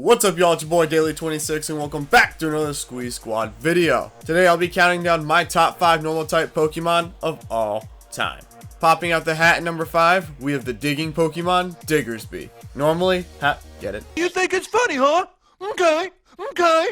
What's up, y'all? It's your boy Daley26 and welcome back to another SQEE Squad video. Today I'll be counting down my top 5 normal type Pokemon of all time. Popping out the hat at number 5, we have the digging Pokemon, Diggersby. Normally, get it? You think it's funny, huh? Okay.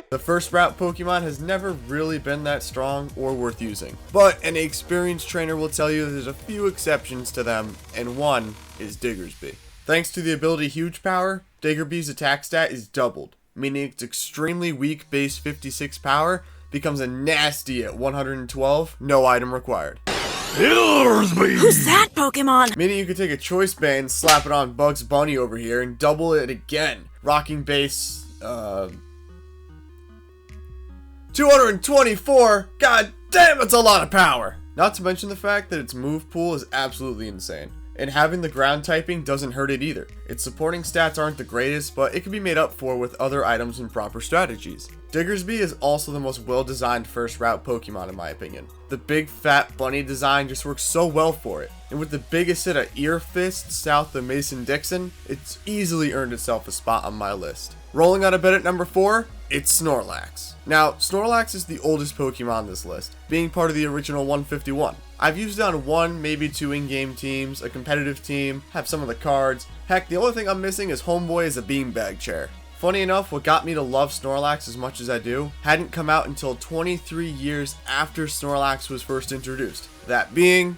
The first route Pokemon has never really been that strong or worth using. But an experienced trainer will tell you there's a few exceptions to them, and one is Diggersby. Thanks to the ability Huge Power, Diggerby's attack stat is doubled, meaning its extremely weak base 56 power becomes a nasty at 112, no item required. Who's that Pokemon? Meaning you could take a choice band, slap it on Bugs Bunny over here, and double it again, rocking base, 224? God damn, it's a lot of power! Not to mention the fact that its move pool is absolutely insane. And having the ground typing doesn't hurt it either. Its supporting stats aren't the greatest, but it can be made up for with other items and proper strategies. Diggersby is also the most well-designed first route Pokemon in my opinion. The big fat bunny design just works so well for it. And with the biggest set of ear fists south of Mason-Dixon, it's easily earned itself a spot on my list. Rolling out of bed at number 4, it's Snorlax. Now, Snorlax is the oldest Pokemon on this list, being part of the original 151. I've used it on 1, maybe 2 in-game teams, a competitive team, have some of the cards. Heck, the only thing I'm missing is Homeboy as a beanbag chair. Funny enough, what got me to love Snorlax as much as I do hadn't come out until 23 years after Snorlax was first introduced. That being...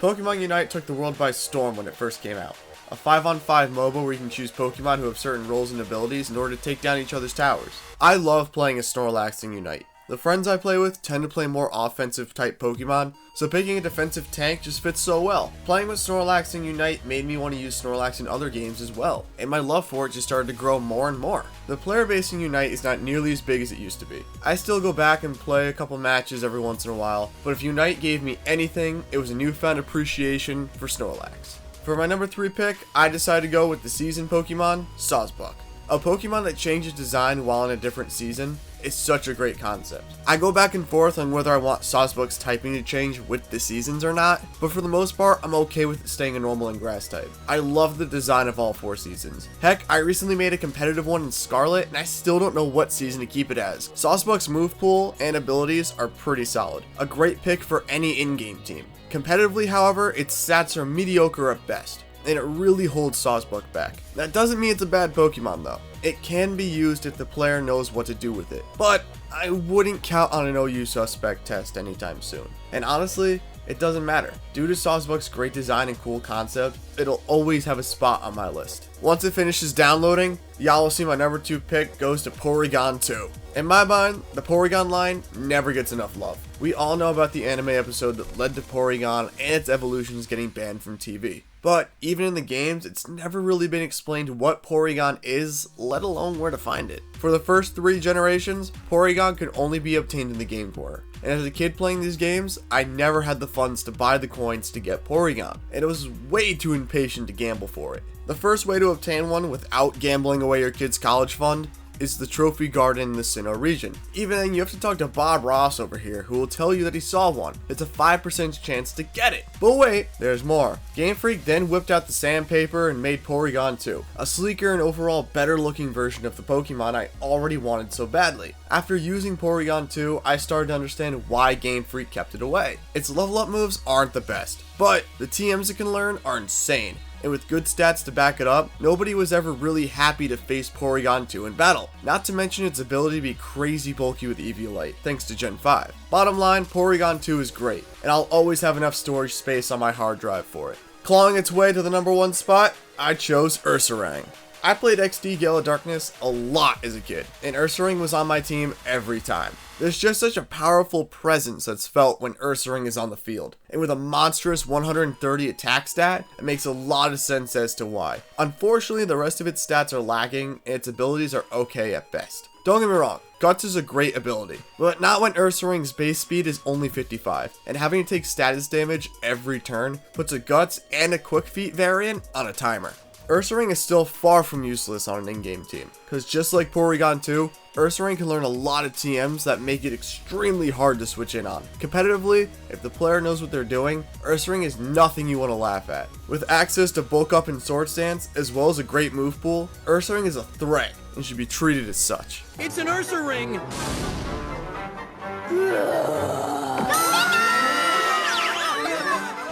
Pokemon Unite took the world by storm when it first came out. A 5-on-5 MOBA where you can choose Pokemon who have certain roles and abilities in order to take down each other's towers. I love playing as Snorlax in Unite. The friends I play with tend to play more offensive type Pokemon, so picking a defensive tank just fits so well. Playing with Snorlax in Unite made me want to use Snorlax in other games as well, and my love for it just started to grow more and more. The player base in Unite is not nearly as big as it used to be. I still go back and play a couple matches every once in a while, but if Unite gave me anything, it was a newfound appreciation for Snorlax. For my number 3 pick, I decided to go with the season Pokemon, Sawsbuck. A Pokemon that changes design while in a different season is such a great concept. I go back and forth on whether I want Sawsbuck's typing to change with the seasons or not, but for the most part, I'm okay with it staying a normal and grass type. I love the design of all 4 seasons. Heck, I recently made a competitive one in Scarlet, and I still don't know what season to keep it as. Sawsbuck's move pool and abilities are pretty solid. A great pick for any in-game team. Competitively, however, its stats are mediocre at best, and it really holds Sawsbuck back. That doesn't mean it's a bad Pokemon though. It can be used if the player knows what to do with it, but I wouldn't count on an OU suspect test anytime soon. And honestly, it doesn't matter. Due to Sawsbuck's great design and cool concept, it'll always have a spot on my list. Once it finishes downloading, y'all will see my number 2 pick goes to Porygon 2. In my mind, the Porygon line never gets enough love. We all know about the anime episode that led to Porygon and its evolutions getting banned from TV. But even in the games, it's never really been explained what Porygon is, let alone where to find it. For the first 3 generations, Porygon could only be obtained in the Game Corner. And as a kid playing these games, I never had the funds to buy the coins to get Porygon, and I was way too impatient to gamble for it. The first way to obtain one without gambling away your kid's college fund is the Trophy Garden in the Sinnoh region. Even then, you have to talk to Bob Ross over here, who will tell you that he saw one. It's a 5% chance to get it. But wait, there's more. Game Freak then whipped out the sandpaper and made Porygon 2, a sleeker and overall better looking version of the Pokemon I already wanted so badly. After using Porygon 2, I started to understand why Game Freak kept it away. Its level up moves aren't the best, but the TMs it can learn are insane. And with good stats to back it up, nobody was ever really happy to face Porygon 2 in battle. Not to mention its ability to be crazy bulky with Eviolite, thanks to Gen 5. Bottom line, Porygon 2 is great, and I'll always have enough storage space on my hard drive for it. Clawing its way to the number 1 spot, I chose Ursaring. I played XD Gale of Darkness a lot as a kid, and Ursaring was on my team every time. There's just such a powerful presence that's felt when Ursaring is on the field, and with a monstrous 130 attack stat, it makes a lot of sense as to why. Unfortunately, the rest of its stats are lacking, and its abilities are okay at best. Don't get me wrong, Guts is a great ability, but not when Ursaring's base speed is only 55, and having to take status damage every turn puts a Guts and a Quick Feet variant on a timer. Ursaring is still far from useless on an in-game team, because just like Porygon 2, Ursaring can learn a lot of TMs that make it extremely hard to switch in on. Competitively, if the player knows what they're doing, Ursaring is nothing you want to laugh at. With access to bulk up and sword stance, as well as a great move pool, Ursaring is a threat and should be treated as such. It's an Ursa ring.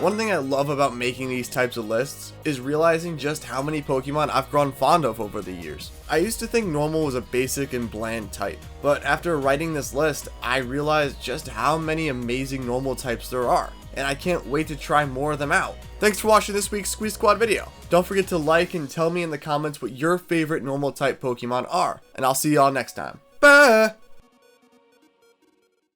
One thing I love about making these types of lists is realizing just how many Pokemon I've grown fond of over the years. I used to think normal was a basic and bland type, but after writing this list, I realized just how many amazing normal types there are, and I can't wait to try more of them out. Thanks for watching this week's SQEE Squad video. Don't forget to like and tell me in the comments what your favorite normal type Pokemon are, and I'll see y'all next time. Bye!